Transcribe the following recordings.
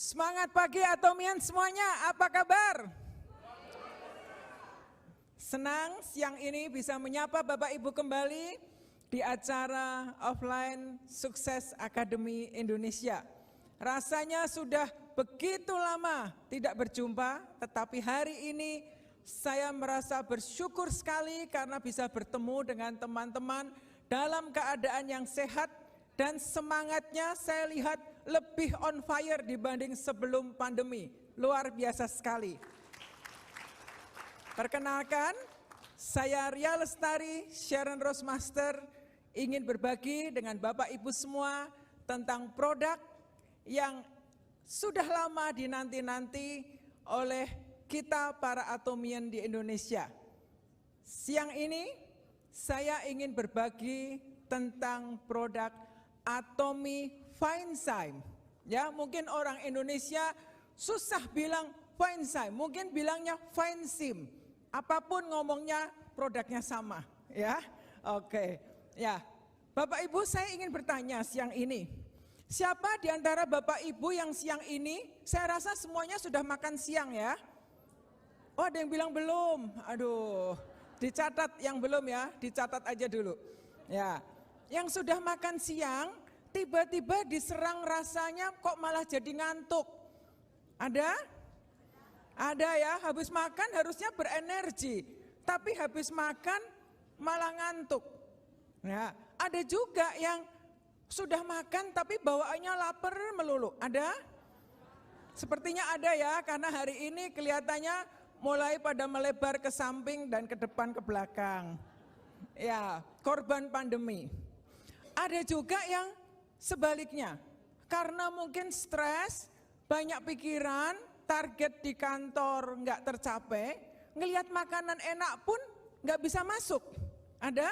Semangat pagi Atomian semuanya, apa kabar? Senang siang ini bisa menyapa Bapak Ibu kembali di acara offline Sukses Akademi Indonesia. Rasanya sudah begitu lama tidak berjumpa, tetapi hari ini saya merasa bersyukur sekali karena bisa bertemu dengan teman-teman dalam keadaan yang sehat dan semangatnya saya lihat lebih on fire dibanding sebelum pandemi. Luar biasa sekali. Perkenalkan, saya Ria Lestari, Sharon Rosemaster, ingin berbagi dengan Bapak Ibu semua tentang produk yang sudah lama dinanti-nanti oleh kita para Atomian di Indonesia. Siang ini saya ingin berbagi tentang produk Atomi Finezyme. Ya, mungkin orang Indonesia susah bilang Finezyme, mungkin bilangnya Finezyme. Apapun ngomongnya produknya sama, ya. Oke. Ya. Bapak Ibu, saya ingin bertanya siang ini. Siapa di antara Bapak Ibu yang siang ini, saya rasa semuanya sudah makan siang ya? Oh, ada yang bilang belum. Aduh. Dicatat yang belum ya, dicatat aja dulu. Ya. Yang sudah makan siang, tiba-tiba diserang rasanya kok malah jadi ngantuk. Ada? Ada ya, habis makan harusnya berenergi, tapi habis makan malah ngantuk. Ya, ada juga yang sudah makan tapi bawaannya lapar melulu. Ada? Sepertinya ada ya, karena hari ini kelihatannya mulai pada melebar ke samping dan ke depan ke belakang. Ya, korban pandemi. Ada juga yang sebaliknya, karena mungkin stres, banyak pikiran, target di kantor nggak tercapai, ngelihat makanan enak pun nggak bisa masuk. Ada?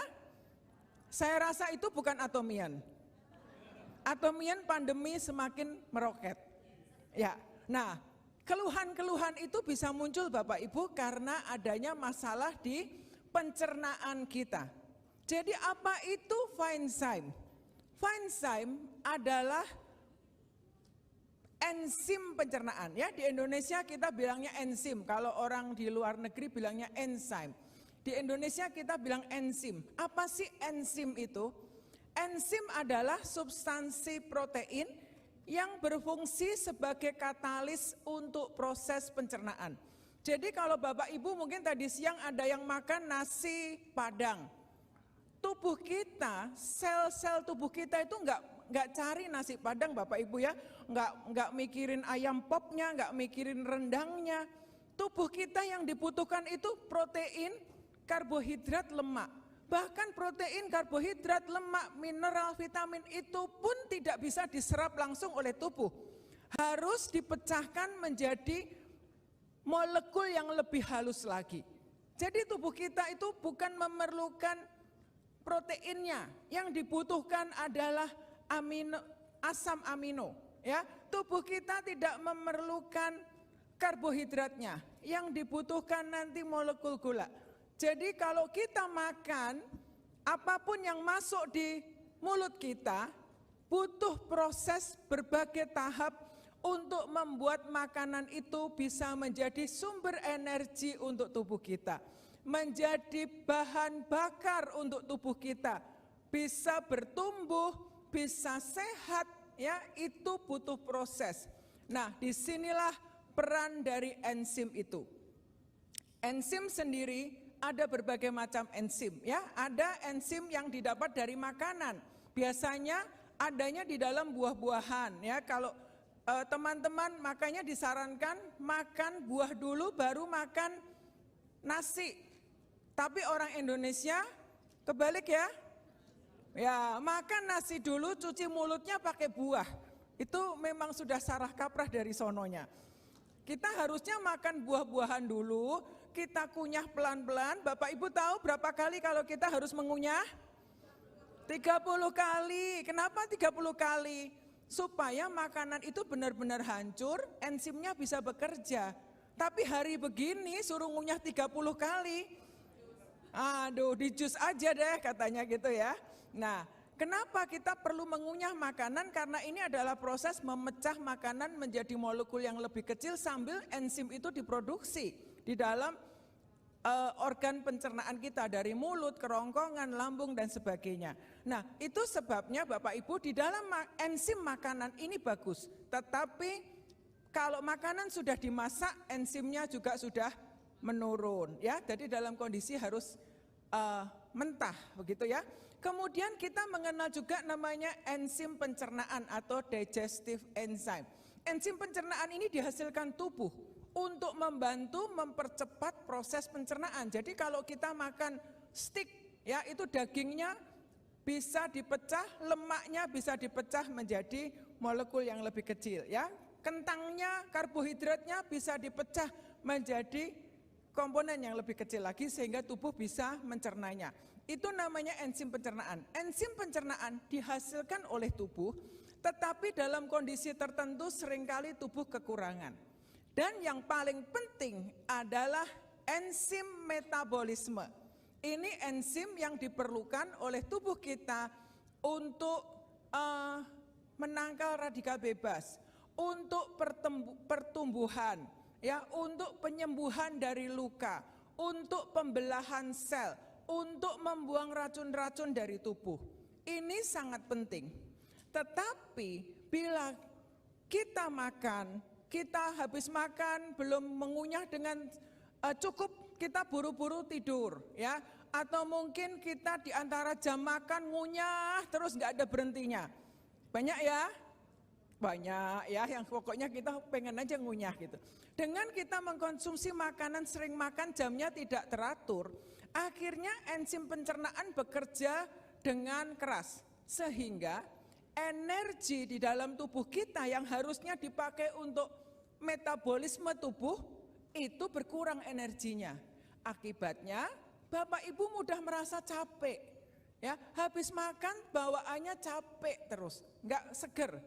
Saya rasa itu bukan Atomian. Atomian pandemi semakin meroket. Ya, nah keluhan-keluhan itu bisa muncul Bapak Ibu karena adanya masalah di pencernaan kita. Jadi apa itu Finezyme? Finezyme adalah enzim pencernaan ya. Di Indonesia kita bilangnya enzim, kalau orang di luar negeri bilangnya enzyme. Di Indonesia kita bilang enzim. Apa sih enzim itu? Enzim adalah substansi protein yang berfungsi sebagai katalis untuk proses pencernaan. Jadi kalau Bapak Ibu mungkin tadi siang ada yang makan nasi Padang. Tubuh kita, sel-sel tubuh kita itu nggak cari nasi Padang Bapak Ibu ya, nggak mikirin ayam popnya, nggak mikirin rendangnya. Tubuh kita yang dibutuhkan itu protein, karbohidrat, lemak. Bahkan protein, karbohidrat, lemak, mineral, vitamin itu pun tidak bisa diserap langsung oleh tubuh. Harus dipecahkan menjadi molekul yang lebih halus lagi. Jadi tubuh kita itu bukan memerlukan proteinnya, yang dibutuhkan adalah asam amino. Ya, tubuh kita tidak memerlukan karbohidratnya, yang dibutuhkan nanti molekul gula. Jadi kalau kita makan, apapun yang masuk di mulut kita, butuh proses berbagai tahap untuk membuat makanan itu bisa menjadi sumber energi untuk tubuh kita. Menjadi bahan bakar untuk tubuh kita, bisa bertumbuh, bisa sehat, ya itu butuh proses. Nah, disinilah peran dari enzim itu. Enzim sendiri ada berbagai macam enzim, ya. Ada enzim yang didapat dari makanan. Biasanya adanya di dalam buah-buahan, ya. Kalau teman-teman makanya disarankan makan buah dulu baru makan nasi. Tapi orang Indonesia kebalik ya. Ya, makan nasi dulu, cuci mulutnya pakai buah. Itu memang sudah sarah kaprah dari sononya. Kita harusnya makan buah-buahan dulu, kita kunyah pelan-pelan. Bapak Ibu tahu berapa kali kalau kita harus mengunyah? 30 kali. Kenapa 30 kali? Supaya makanan itu benar-benar hancur, enzimnya bisa bekerja. Tapi hari begini suruh ngunyah 30 kali. Aduh, di jus aja deh katanya gitu ya. Nah, Kenapa kita perlu mengunyah makanan? Karena ini adalah proses memecah makanan menjadi molekul yang lebih kecil sambil enzim itu diproduksi di dalam organ pencernaan kita dari mulut, kerongkongan, lambung dan sebagainya. Nah, itu sebabnya Bapak Ibu di dalam enzim makanan ini bagus. Tetapi kalau makanan sudah dimasak, enzimnya juga sudah menurun ya. Jadi dalam kondisi harus mentah begitu ya. Kemudian kita mengenal juga namanya enzim pencernaan atau digestive enzyme. Enzim pencernaan ini dihasilkan tubuh untuk membantu mempercepat proses pencernaan. Jadi kalau kita makan steak ya, itu dagingnya bisa dipecah, lemaknya bisa dipecah menjadi molekul yang lebih kecil ya. Kentangnya, karbohidratnya bisa dipecah menjadi komponen yang lebih kecil lagi sehingga tubuh bisa mencernanya. Itu namanya enzim pencernaan. Enzim pencernaan dihasilkan oleh tubuh, tetapi dalam kondisi tertentu seringkali tubuh kekurangan. Dan yang paling penting adalah enzim metabolisme. Ini enzim yang diperlukan oleh tubuh kita untuk menangkal radikal bebas, untuk pertumbuhan, ya, untuk penyembuhan dari luka, untuk pembelahan sel, untuk membuang racun-racun dari tubuh. Ini sangat penting. Tetapi bila kita makan, kita habis makan belum mengunyah dengan cukup, kita buru-buru tidur ya, atau mungkin kita di antara jam makan ngunyah terus nggak ada berhentinya. Banyak ya? Banyak ya, yang pokoknya kita pengen aja ngunyah gitu. Dengan kita mengkonsumsi makanan, sering makan, jamnya tidak teratur, akhirnya enzim pencernaan bekerja dengan keras. Sehingga energi di dalam tubuh kita yang harusnya dipakai untuk metabolisme tubuh, itu berkurang energinya. Akibatnya Bapak Ibu mudah merasa capek. Ya, habis makan bawaannya capek terus, nggak seger.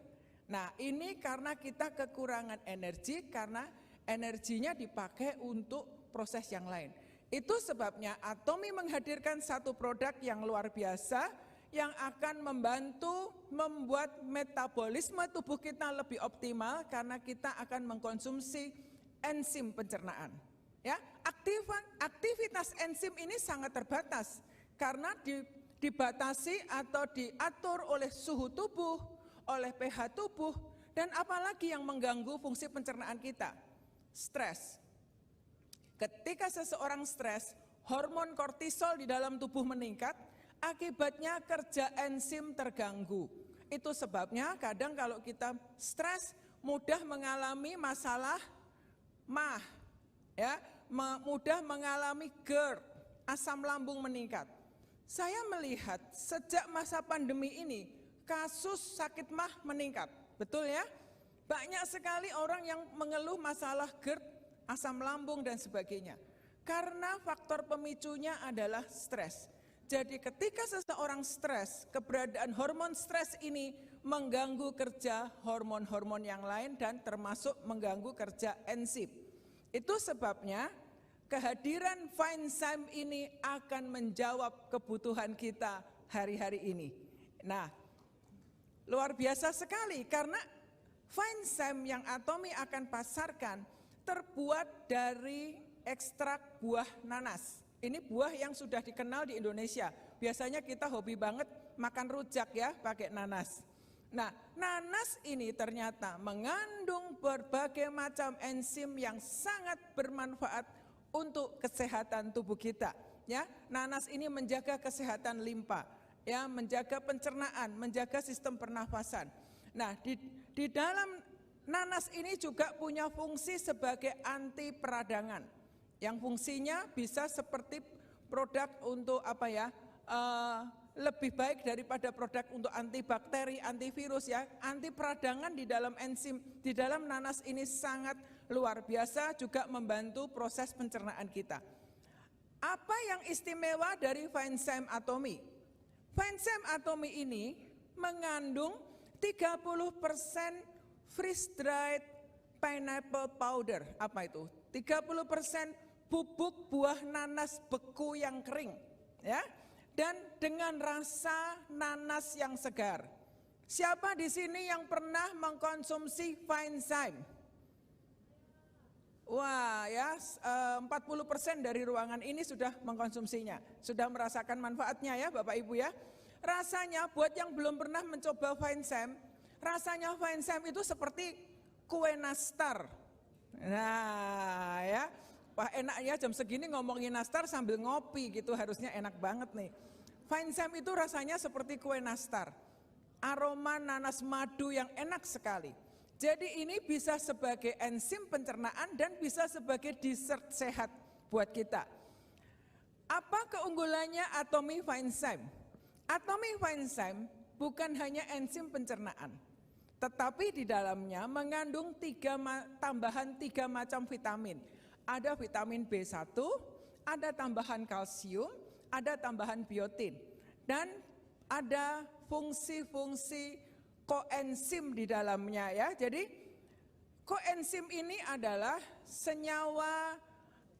Nah, ini karena kita kekurangan energi, karena energinya dipakai untuk proses yang lain. Itu sebabnya Atomy menghadirkan satu produk yang luar biasa yang akan membantu membuat metabolisme tubuh kita lebih optimal karena kita akan mengkonsumsi enzim pencernaan. Ya, aktivitas enzim ini sangat terbatas karena dibatasi atau diatur oleh suhu tubuh, oleh pH tubuh, dan apalagi yang mengganggu fungsi pencernaan kita, stres. Ketika seseorang stres, hormon kortisol di dalam tubuh meningkat, akibatnya kerja enzim terganggu. Itu sebabnya kadang kalau kita stres mudah mengalami masalah MAH, ya, mudah mengalami GERD, asam lambung meningkat. Saya melihat sejak masa pandemi ini kasus sakit MAH meningkat, betul ya? Banyak sekali orang yang mengeluh masalah GERD, asam lambung dan sebagainya. Karena faktor pemicunya adalah stres. Jadi ketika seseorang stres, keberadaan hormon stres ini mengganggu kerja hormon-hormon yang lain dan termasuk mengganggu kerja enzim. Itu sebabnya kehadiran Finezyme ini akan menjawab kebutuhan kita hari-hari ini. Nah, luar biasa sekali karena Finezyme yang Atomy akan pasarkan terbuat dari ekstrak buah nanas. Ini buah yang sudah dikenal di Indonesia. Biasanya kita hobi banget makan rujak ya, pakai nanas. Nah, nanas ini ternyata mengandung berbagai macam enzim yang sangat bermanfaat untuk kesehatan tubuh kita. Ya, nanas ini menjaga kesehatan limpa, ya, menjaga pencernaan, menjaga sistem pernafasan. Nah, di dalam nanas ini juga punya fungsi sebagai anti peradangan. Yang fungsinya bisa seperti produk untuk apa ya, lebih baik daripada produk untuk antibakteri, antivirus ya. Anti peradangan di dalam enzim, di dalam nanas ini sangat luar biasa, juga membantu proses pencernaan kita. Apa yang istimewa dari Finezyme Atomy? Finezyme Atomy ini mengandung 30% freeze-dried pineapple powder. Apa itu? 30% bubuk buah nanas beku yang kering, ya. dan dengan rasa nanas yang segar. Siapa di sini yang pernah mengkonsumsi Vinezyme? Wah ya, 40% dari ruangan ini sudah mengkonsumsinya, sudah merasakan manfaatnya ya Bapak Ibu ya. Rasanya buat yang belum pernah mencoba Vinezyme, rasanya Vinezyme itu seperti kue nastar. Nah ya, wah enak ya jam segini ngomongin nastar sambil ngopi gitu, harusnya enak banget nih. Vinezyme itu rasanya seperti kue nastar, aroma nanas madu yang enak sekali. Jadi ini bisa sebagai enzim pencernaan dan bisa sebagai dessert sehat buat kita. Apa keunggulannya Atomy Vinezyme? Atomy Vinezyme bukan hanya enzim pencernaan, tetapi di dalamnya mengandung tambahan 3 macam vitamin. Ada vitamin B1, ada tambahan kalsium, ada tambahan biotin, dan ada fungsi-fungsi koenzim di dalamnya ya. Jadi koenzim ini adalah senyawa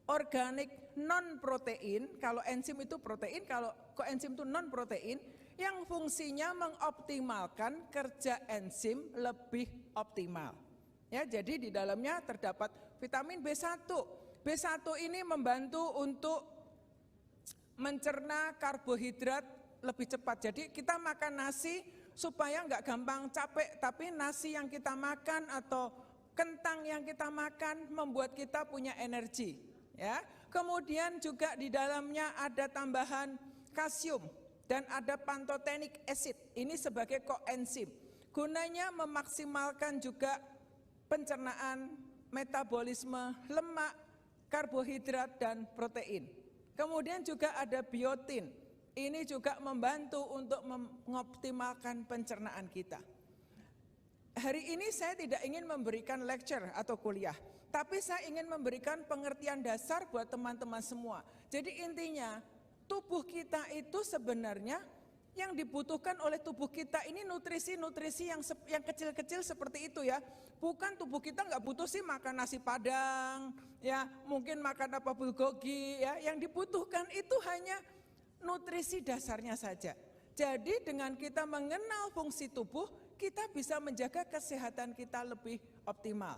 organik non protein. Kalau enzim itu protein, kalau koenzim itu non protein yang fungsinya mengoptimalkan kerja enzim lebih optimal. Ya, jadi di dalamnya terdapat vitamin B1. B1 ini membantu untuk mencerna karbohidrat lebih cepat. Jadi kita makan nasi supaya nggak gampang capek, tapi nasi yang kita makan atau kentang yang kita makan membuat kita punya energi. Ya, kemudian juga di dalamnya ada tambahan kalsium dan ada pantothenic acid. Ini sebagai koenzim. Gunanya memaksimalkan juga pencernaan, metabolisme lemak, karbohidrat dan protein. Kemudian juga ada biotin. Ini juga membantu untuk mengoptimalkan pencernaan kita. Hari ini saya tidak ingin memberikan lecture atau kuliah, tapi saya ingin memberikan pengertian dasar buat teman-teman semua. Jadi intinya, tubuh kita itu sebenarnya yang dibutuhkan oleh tubuh kita ini nutrisi-nutrisi yang kecil-kecil seperti itu ya. Bukan tubuh kita nggak butuh sih makan nasi padang, ya mungkin makan apa bulgogi ya. Yang dibutuhkan itu hanya nutrisi dasarnya saja. Jadi dengan kita mengenal fungsi tubuh, kita bisa menjaga kesehatan kita lebih optimal.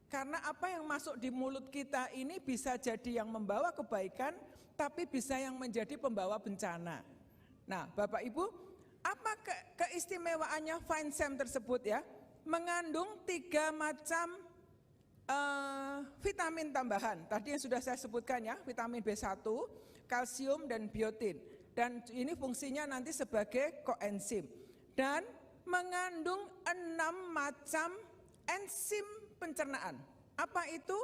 Karena apa yang masuk di mulut kita ini bisa jadi yang membawa kebaikan, tapi bisa yang menjadi pembawa bencana. Nah Bapak Ibu, apa keistimewaannya Vinezyme tersebut ya? Mengandung 3 macam vitamin tambahan. Tadi yang sudah saya sebutkan ya, vitamin B1, kalsium dan biotin, dan ini fungsinya nanti sebagai koenzim, dan mengandung 6 macam enzim pencernaan. Apa itu?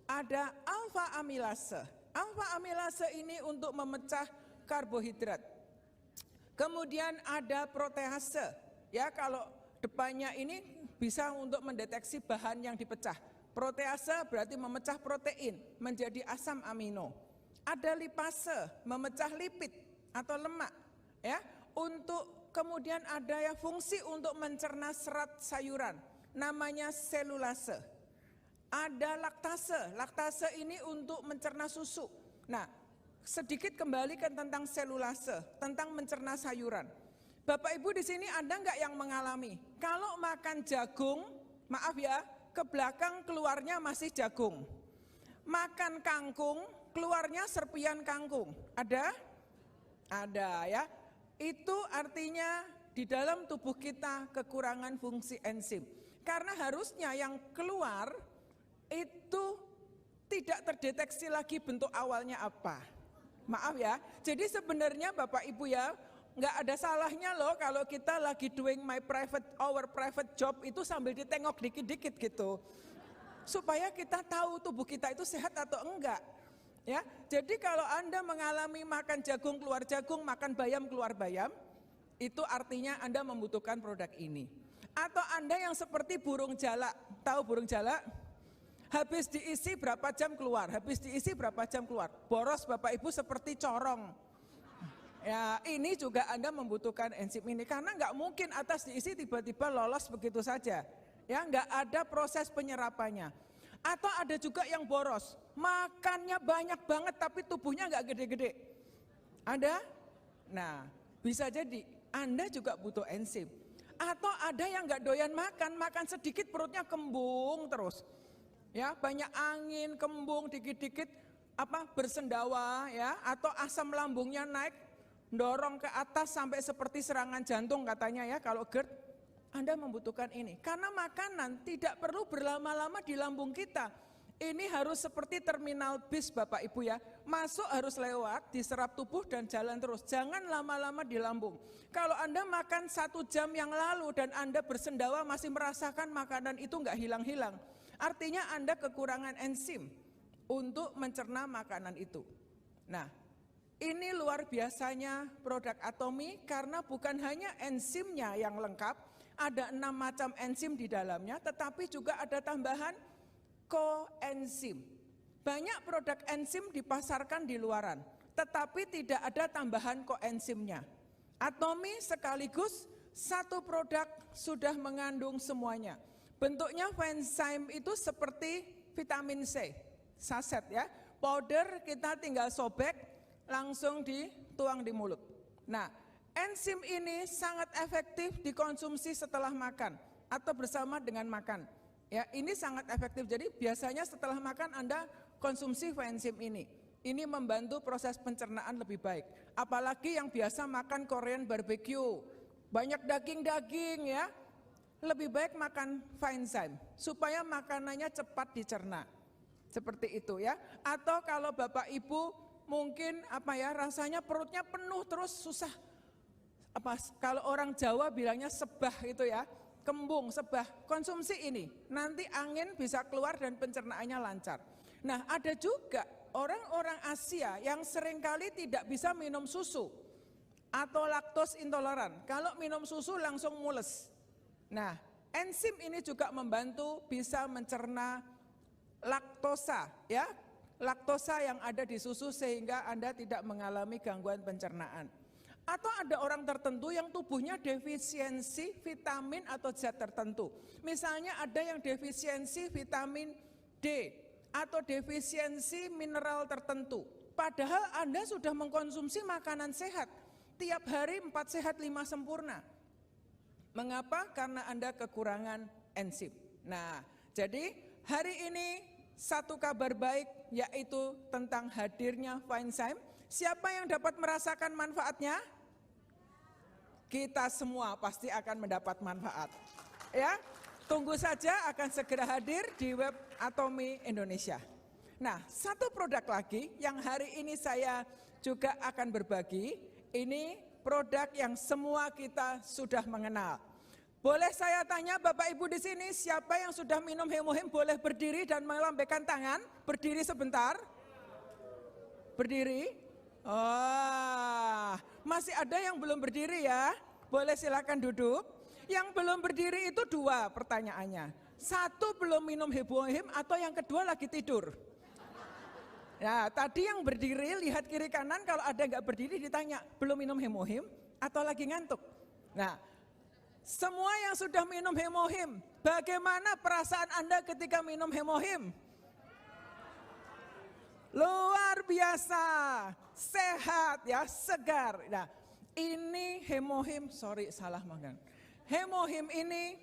Ada alfa amilase. Alfa amilase ini untuk memecah karbohidrat. Kemudian ada protease. Ya, kalau depannya ini bisa untuk mendeteksi bahan yang dipecah. Protease berarti memecah protein menjadi asam amino. Ada lipase, memecah lipid atau lemak, ya. Untuk kemudian ada ya fungsi untuk mencerna serat sayuran, namanya selulase. Ada laktase, laktase ini untuk mencerna susu. Nah, sedikit kembalikan tentang selulase, tentang mencerna sayuran. Bapak Ibu di sini ada nggak yang mengalami kalau makan jagung, maaf ya, ke belakang keluarnya masih jagung. Makan kangkung, keluarnya serpian kangkung. Ada? Ada ya. Itu artinya di dalam tubuh kita kekurangan fungsi enzim. Karena harusnya yang keluar itu tidak terdeteksi lagi bentuk awalnya apa. Maaf ya. Jadi sebenarnya Bapak Ibu ya, nggak ada salahnya loh kalau kita lagi doing our private job itu sambil ditengok dikit-dikit gitu. Supaya kita tahu tubuh kita itu sehat atau enggak. Ya, jadi kalau Anda mengalami makan jagung keluar jagung, makan bayam keluar bayam, itu artinya Anda membutuhkan produk ini. Atau Anda yang seperti burung jalak, tahu burung jalak? Habis diisi berapa jam keluar, habis diisi berapa jam keluar. Boros Bapak Ibu seperti corong. Ya, ini juga Anda membutuhkan enzim ini karena nggak mungkin atas diisi tiba-tiba lolos begitu saja. Ya, nggak ada proses penyerapannya. Atau ada juga yang boros, makannya banyak banget tapi tubuhnya nggak gede-gede. Ada? Nah, bisa jadi Anda juga butuh enzim. Atau ada yang nggak doyan makan sedikit perutnya kembung terus. Ya, banyak angin, kembung, dikit-dikit bersendawa ya, atau asam lambungnya naik, dorong ke atas sampai seperti serangan jantung katanya ya kalau GERD. Anda membutuhkan ini. Karena makanan tidak perlu berlama-lama di lambung kita. Ini harus seperti terminal bis Bapak Ibu ya. Masuk harus lewat, diserap tubuh dan jalan terus. Jangan lama-lama di lambung. Kalau Anda makan 1 jam yang lalu dan Anda bersendawa masih merasakan makanan itu nggak hilang-hilang. Artinya Anda kekurangan enzim untuk mencerna makanan itu. Nah, ini luar biasanya produk Atomy karena bukan hanya enzimnya yang lengkap, ada 6 macam enzim di dalamnya, tetapi juga ada tambahan koenzim. Banyak produk enzim dipasarkan di luaran, tetapi tidak ada tambahan koenzimnya. Atomy sekaligus satu produk sudah mengandung semuanya. Bentuknya Fenzyme itu seperti vitamin C, saset ya. Powder kita tinggal sobek, langsung dituang di mulut. Nah, enzim ini sangat efektif dikonsumsi setelah makan atau bersama dengan makan. Ya, ini sangat efektif. Jadi biasanya setelah makan Anda konsumsi enzim ini. Ini membantu proses pencernaan lebih baik. Apalagi yang biasa makan Korean barbecue, banyak daging-daging ya. Lebih baik makan enzim supaya makanannya cepat dicerna. Seperti itu ya. Atau kalau Bapak Ibu mungkin rasanya perutnya penuh terus susah. Kalau orang Jawa bilangnya sebah itu ya. Kembung, sebah, konsumsi ini, nanti angin bisa keluar dan pencernaannya lancar. Nah, ada juga orang-orang Asia yang seringkali tidak bisa minum susu atau laktos intoleran. Kalau minum susu langsung mules. Nah, enzim ini juga membantu bisa mencerna laktosa, ya, laktosa yang ada di susu sehingga Anda tidak mengalami gangguan pencernaan. Atau ada orang tertentu yang tubuhnya defisiensi vitamin atau zat tertentu. Misalnya ada yang defisiensi vitamin D atau defisiensi mineral tertentu. Padahal Anda sudah mengkonsumsi makanan sehat. Tiap hari 4 sehat 5 sempurna. Mengapa? Karena Anda kekurangan enzim. Nah, jadi hari ini satu kabar baik yaitu tentang hadirnya Fenzyme. Siapa yang dapat merasakan manfaatnya? Kita semua pasti akan mendapat manfaat. Ya, tunggu saja akan segera hadir di web Atomy Indonesia. Nah, satu produk lagi yang hari ini saya juga akan berbagi, ini produk yang semua kita sudah mengenal. Boleh saya tanya Bapak Ibu di sini, siapa yang sudah minum Hemohim boleh berdiri dan melambaikan tangan? Berdiri sebentar. Berdiri. Oh, masih ada yang belum berdiri ya? Boleh silakan duduk. Yang belum berdiri itu 2 pertanyaannya. 1 belum minum Hemohim atau yang kedua lagi tidur. Ya, tadi yang berdiri lihat kiri kanan, kalau ada nggak berdiri ditanya belum minum Hemohim atau lagi ngantuk. Nah, semua yang sudah minum Hemohim, bagaimana perasaan Anda ketika minum Hemohim? Luar biasa, sehat ya, segar. Nah, ini Hemohim, salah makan. Hemohim ini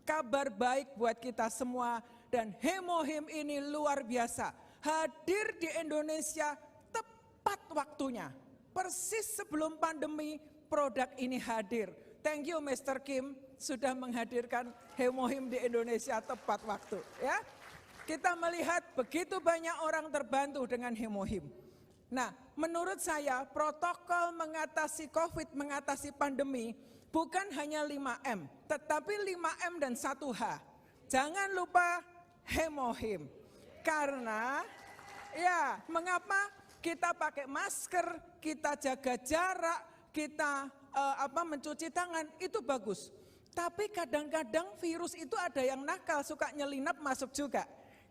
kabar baik buat kita semua dan Hemohim ini luar biasa. Hadir di Indonesia tepat waktunya. Persis sebelum pandemi produk ini hadir. Thank you Mr. Kim sudah menghadirkan Hemohim di Indonesia tepat waktu ya. Kita melihat begitu banyak orang terbantu dengan Hemohim. Nah, menurut saya protokol mengatasi COVID, mengatasi pandemi bukan hanya 5M, tetapi 5M dan 1H. Jangan lupa Hemohim. Karena ya, mengapa kita pakai masker, kita jaga jarak, kita mencuci tangan, itu bagus. Tapi kadang-kadang virus itu ada yang nakal, suka nyelinap masuk juga.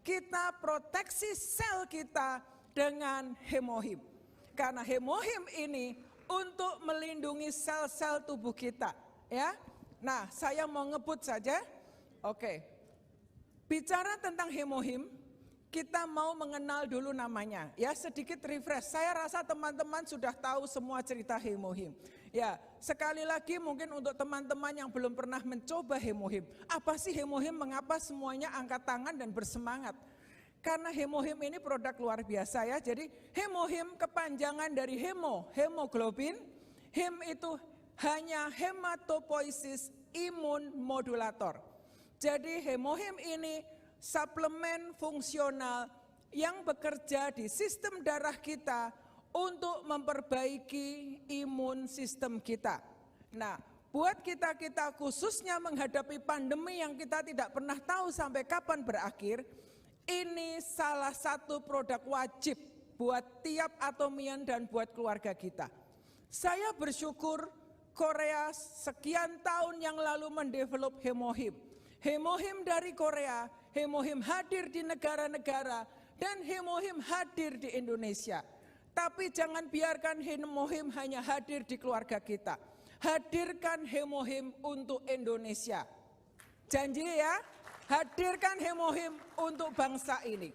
Kita proteksi sel kita dengan Hemohim. Karena Hemohim ini untuk melindungi sel-sel tubuh kita, ya. Nah, saya mau ngebut saja. Oke. Bicara tentang Hemohim, kita mau mengenal dulu namanya. Ya, sedikit refresh. Saya rasa teman-teman sudah tahu semua cerita hemohim. Ya, sekali lagi mungkin untuk teman-teman yang belum pernah mencoba hemohim. Apa sih hemohim? Mengapa semuanya angkat tangan dan bersemangat? Karena hemohim ini produk luar biasa ya. Jadi hemohim kepanjangan dari hemoglobin. Him itu hanya hematopoiesis imun modulator. Jadi hemohim ini suplemen fungsional yang bekerja di sistem darah kita untuk memperbaiki imun sistem kita. Nah, buat kita khususnya menghadapi pandemi yang kita tidak pernah tahu sampai kapan berakhir, ini salah satu produk wajib buat tiap atomian dan buat keluarga kita. Saya bersyukur Korea sekian tahun yang lalu mendevelop hemohim. Hemohim dari Korea, hemohim hadir di negara-negara, dan hemohim hadir di Indonesia. Tapi jangan biarkan hemohim hanya hadir di keluarga kita. Hadirkan hemohim untuk Indonesia. Janji ya, hadirkan hemohim untuk bangsa ini.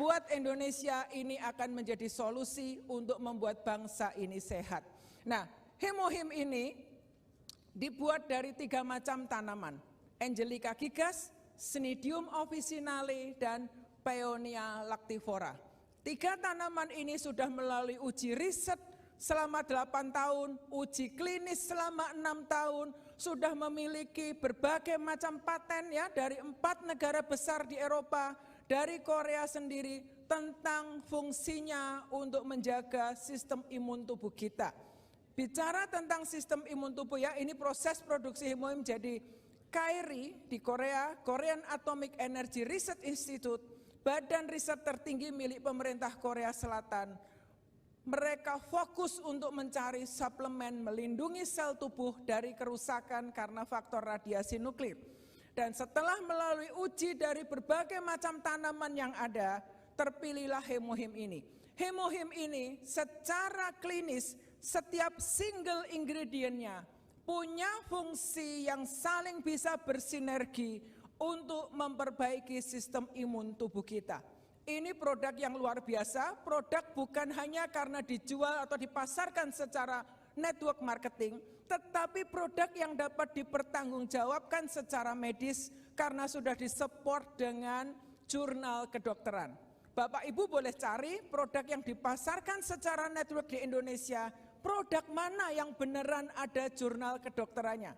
Buat Indonesia ini akan menjadi solusi untuk membuat bangsa ini sehat. Nah, hemohim ini dibuat dari 3 macam tanaman. Angelica gigas, Cnidium officinale, dan Paeonia lactifera. 3 tanaman ini sudah melalui uji riset selama 8 tahun, uji klinis selama 6 tahun, sudah memiliki berbagai macam paten ya dari 4 negara besar di Eropa, dari Korea sendiri tentang fungsinya untuk menjaga sistem imun tubuh kita. Bicara tentang sistem imun tubuh ya, ini proses produksi hemohim jadi KAERI di Korea, Korean Atomic Energy Research Institute, badan riset tertinggi milik pemerintah Korea Selatan. Mereka fokus untuk mencari suplemen melindungi sel tubuh dari kerusakan karena faktor radiasi nuklir. Dan setelah melalui uji dari berbagai macam tanaman yang ada, terpilihlah hemohim ini. Hemohim ini secara klinis setiap single ingredientnya punya fungsi yang saling bisa bersinergi untuk memperbaiki sistem imun tubuh kita. Ini produk yang luar biasa, produk bukan hanya karena dijual atau dipasarkan secara network marketing, tetapi produk yang dapat dipertanggungjawabkan secara medis karena sudah disupport dengan jurnal kedokteran. Bapak Ibu boleh cari produk yang dipasarkan secara network di Indonesia, produk mana yang beneran ada jurnal kedokterannya.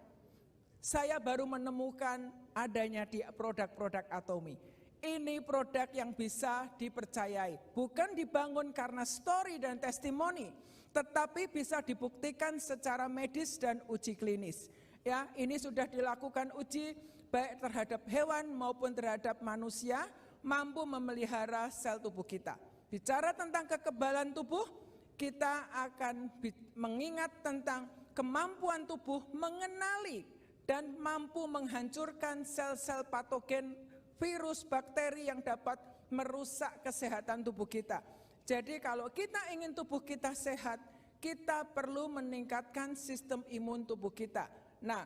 Saya baru menemukan adanya di produk-produk Atomi. Ini produk yang bisa dipercayai, bukan dibangun karena story dan testimoni, tetapi bisa dibuktikan secara medis dan uji klinis. Ya, ini sudah dilakukan uji baik terhadap hewan maupun terhadap manusia, mampu memelihara sel tubuh kita. Bicara tentang kekebalan tubuh, kita akan mengingat tentang kemampuan tubuh mengenali dan mampu menghancurkan sel-sel patogen, virus, bakteri yang dapat merusak kesehatan tubuh kita. Jadi kalau kita ingin tubuh kita sehat, kita perlu meningkatkan sistem imun tubuh kita. Nah,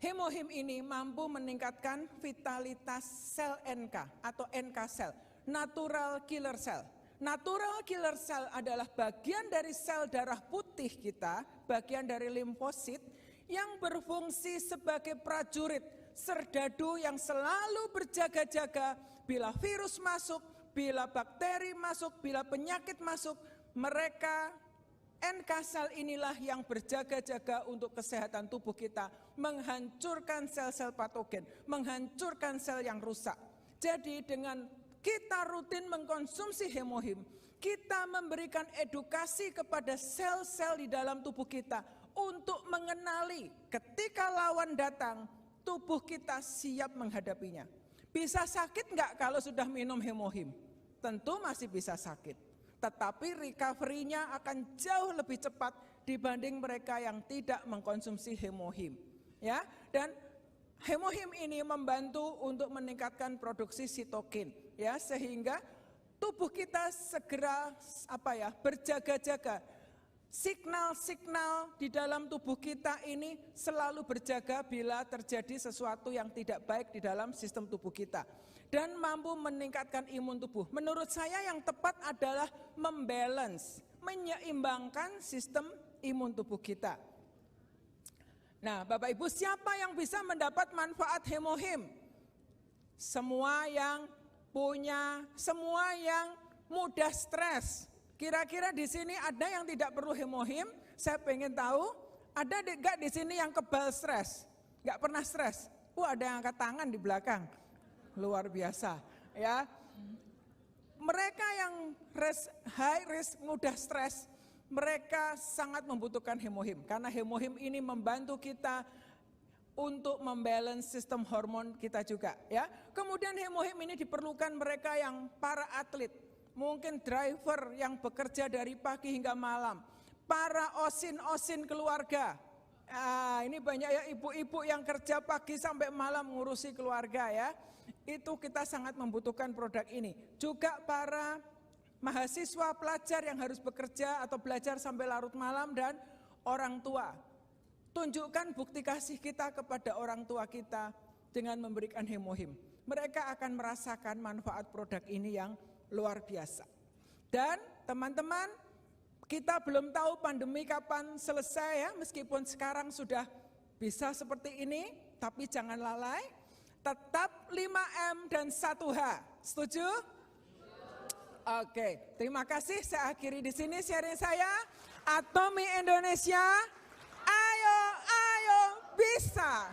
hemohim ini mampu meningkatkan vitalitas sel NK atau NK cell, natural killer cell. Natural killer cell adalah bagian dari sel darah putih kita, bagian dari limfosit yang berfungsi sebagai prajurit, serdadu yang selalu berjaga-jaga bila virus masuk, bila bakteri masuk, bila penyakit masuk, mereka NK sel inilah yang berjaga-jaga untuk kesehatan tubuh kita, menghancurkan sel-sel patogen, menghancurkan sel yang rusak. Jadi dengan kita rutin mengkonsumsi hemohim, kita memberikan edukasi kepada sel-sel di dalam tubuh kita untuk mengenali ketika lawan datang, tubuh kita siap menghadapinya. Bisa sakit enggak kalau sudah minum hemohim? Tentu masih bisa sakit, tetapi recovery-nya akan jauh lebih cepat dibanding mereka yang tidak mengkonsumsi hemohim. Ya, dan hemohim ini membantu untuk meningkatkan produksi sitokin, ya, sehingga tubuh kita segera berjaga-jaga. signal-signal di dalam tubuh kita ini selalu berjaga bila terjadi sesuatu yang tidak baik di dalam sistem tubuh kita. Dan mampu meningkatkan imun tubuh. Menurut saya yang tepat adalah membalance, menyeimbangkan sistem imun tubuh kita. Nah, Bapak Ibu, siapa yang bisa mendapat manfaat hemohim? Semua yang mudah stres. Kira-kira di sini ada yang tidak perlu hemohim? Saya pengen tahu, ada enggak di sini yang kebal stres? Enggak pernah stres? Ada yang angkat tangan di belakang. Luar biasa, ya. Mereka yang high risk, mudah stres, mereka sangat membutuhkan hemohim. Karena hemohim ini membantu kita untuk membalance sistem hormon kita juga, ya. Kemudian hemohim ini diperlukan mereka yang para atlet, mungkin driver yang bekerja dari pagi hingga malam, para osin keluarga. Ini banyak ya ibu-ibu yang kerja pagi sampai malam ngurusi keluarga, ya. Itu kita sangat membutuhkan produk ini. Juga para mahasiswa, pelajar yang harus bekerja atau belajar sampai larut malam dan orang tua. Tunjukkan bukti kasih kita kepada orang tua kita dengan memberikan hemohim. Mereka akan merasakan manfaat produk ini yang luar biasa. Dan teman-teman, kita belum tahu pandemi kapan selesai ya, meskipun sekarang sudah bisa seperti ini, tapi jangan lalai, tetap 5M dan 1H. Setuju? Oke, terima kasih. Saya akhiri di sini sharing saya. Atomi Indonesia, ayo bisa.